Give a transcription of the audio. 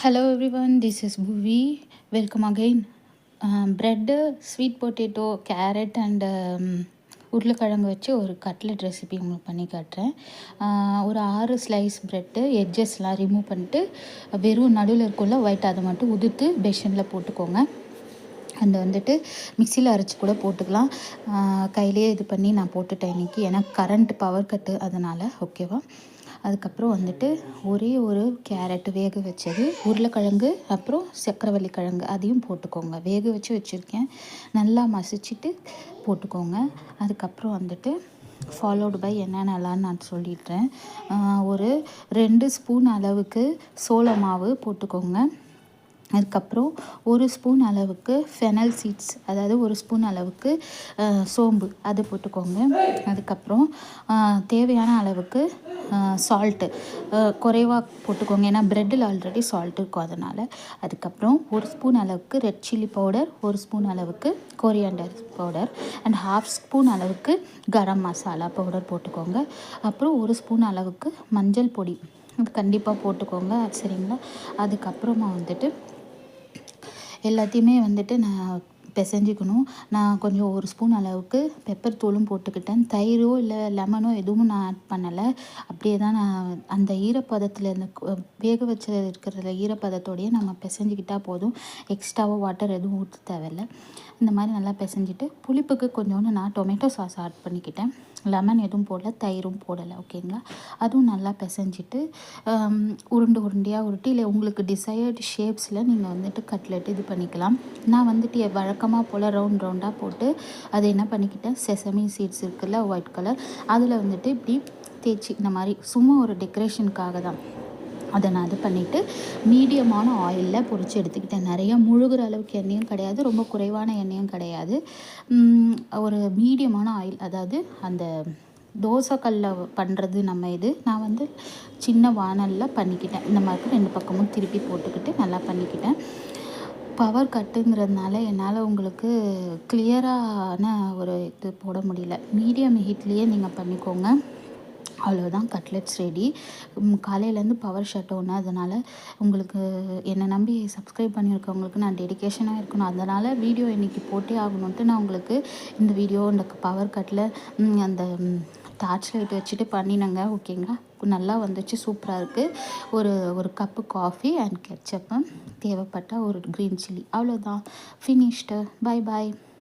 Hello everyone, this is Bhuvi. Welcome again. Bread, sweet potato, carrot and உருளைக்கிழங்கு வச்சு ஒரு cutlet recipe உங்களுக்கு பண்ணி காட்டுறேன். ஒரு 6 ஸ்லைஸ் ப்ரெட்டு எட்ஜஸ்லாம் ரிமூவ் பண்ணிட்டு வெறும் நடுவில் இருக்குள்ள ஒயிட் அதை மட்டும் உதுத்து பேஷனில் போட்டுக்கோங்க. அந்த வந்துட்டு மிக்சியில் அரைச்சி கூட போட்டுக்கலாம். கையிலே இது பண்ணி நான் போட்டுட்டேன் இன்றைக்கி, ஏன்னா கரண்ட் பவர் கட்டு அதனால். ஓகேவா? அதுக்கப்புறம் வந்துட்டு ஒரே ஒரு கேரட் வேக வச்சது, உருளைக்கிழங்கு, அப்புறம் சக்கரவள்ளி கிழங்கு அதையும் போட்டுக்கோங்க. வேக வச்சு வச்சுருக்கேன், நல்லா மசிச்சுட்டு போட்டுக்கோங்க. அதுக்கப்புறம் வந்துட்டு ஃபாலோடு பை என்னென்னலான்னு நான் சொல்லிடுறேன். ஒரு 2 ஸ்பூன் அளவுக்கு சோள மாவு போட்டுக்கோங்க. அதுக்கப்புறம் 1 ஸ்பூன் அளவுக்கு ஃபெனல் சீட்ஸ், அதாவது 1 ஸ்பூன் அளவுக்கு சோம்பு அது போட்டுக்கோங்க. அதுக்கப்புறம் தேவையான அளவுக்கு சால்ட்டு குறைவாக போட்டுக்கோங்க, ஏன்னா ப்ரெட்டில் ஆல்ரெடி சால்ட் இருக்கும் அதனால். அதுக்கப்புறம் 1 ஸ்பூன் அளவுக்கு ரெட் சில்லி பவுடர், 1 ஸ்பூன் அளவுக்கு கொரியாண்டர் பவுடர் அண்ட் 1/2 ஸ்பூன் அளவுக்கு கரம் மசாலா பவுடர் போட்டுக்கோங்க. அப்புறம் 1 ஸ்பூன் அளவுக்கு மஞ்சள் பொடி அது கண்டிப்பாக போட்டுக்கோங்க, சரிங்களா? அதுக்கப்புறமா வந்துட்டு எல்லாத்தையுமே வந்துட்டு நான் பிசைஞ்சிக்கணும். நான் கொஞ்சம் 1 ஸ்பூன் அளவுக்கு பெப்பர் தூளும் போட்டுக்கிட்டேன். தயிரோ இல்லை லெமனோ எதுவும் நான் ஆட் பண்ணலை. அப்படியே தான் நான் அந்த ஈரப்பதத்தில் இந்த வேக வச்சு இருக்கிற ஈரப்பதத்தோடையே நம்ம பிசைஞ்சிக்கிட்டால் போதும். எக்ஸ்ட்ராவாக வாட்டர் எதுவும் ஊற்ற தேவையில்லை. இந்த மாதிரி நல்லா பிசைஞ்சிட்டு புளிப்புக்கு கொஞ்சோண்டு நான் டொமேட்டோ சாஸ் ஆட் பண்ணிக்கிட்டேன். லெமன் எதுவும் போடல, தயிரும் போடலை. ஓகேங்களா? அதுவும் நல்லா பிசைஞ்சிட்டு உருண்டையாக உருட்டி இல்லை உங்களுக்கு டிசையர்டு ஷேப்ஸில் நீங்கள் வந்துட்டு கட்லெட் இது பண்ணிக்கலாம். நான் வந்துட்டு வழக்கமாக போல் ரவுண்டாக போட்டு அதை என்ன பண்ணிக்கிட்டேன், செசமி சீட்ஸ் இருக்குல்ல ஒயிட் கலர், அதில் வந்துட்டு இப்படி தேய்ச்சி இந்த மாதிரி சும்மா ஒரு டெக்கரேஷனுக்காக தான் அதை நான் இது பண்ணிவிட்டு மீடியமான ஆயிலில் பொரித்து எடுத்துக்கிட்டேன். நிறைய முழுகிற அளவுக்கு எண்ணெயும் கிடையாது, ரொம்ப குறைவான எண்ணெயும் கிடையாது. ஒரு மீடியமான ஆயில், அதாவது அந்த தோசைக்கல்லில் பண்ணுறது நம்ம இது. நான் வந்து சின்ன வானலில் பண்ணிக்கிட்டேன். இந்த மாதிரி 2 பக்கமும் திருப்பி போட்டுக்கிட்டு நல்லா பண்ணிக்கிட்டேன். பவர் கட்டுங்கிறதுனால என்னால் உங்களுக்கு கிளியரான ஒரு இது போட முடியல. மீடியம் ஹீட்லேயே நீங்கள் பண்ணிக்கோங்க. அவ்வளோதான், கட்லெட்ஸ் ரெடி. காலையிலேருந்து பவர் ஷட் டவுன், அதனால் உங்களுக்கு என்னை நம்பி சப்ஸ்கிரைப் பண்ணியிருக்கவங்களுக்கு நான் டெடிக்கேஷனாக இருக்கணும். அதனால் வீடியோ இன்றைக்கி போட்டே ஆகணுன்ட்டு நான் உங்களுக்கு இந்த வீடியோ இந்த பவர் கட்டில் அந்த டார்ச் லைட் வச்சுட்டு பண்ணினேங்க. ஓகேங்களா? நல்லா வந்துச்சு, சூப்பராக இருக்குது. ஒரு கப்பு காஃபி அண்ட் கெட்சப்பு, தேவைப்பட்ட ஒரு க்ரீன் சில்லி, அவ்வளோதான், ஃபினிஷ்டு. Bye bye.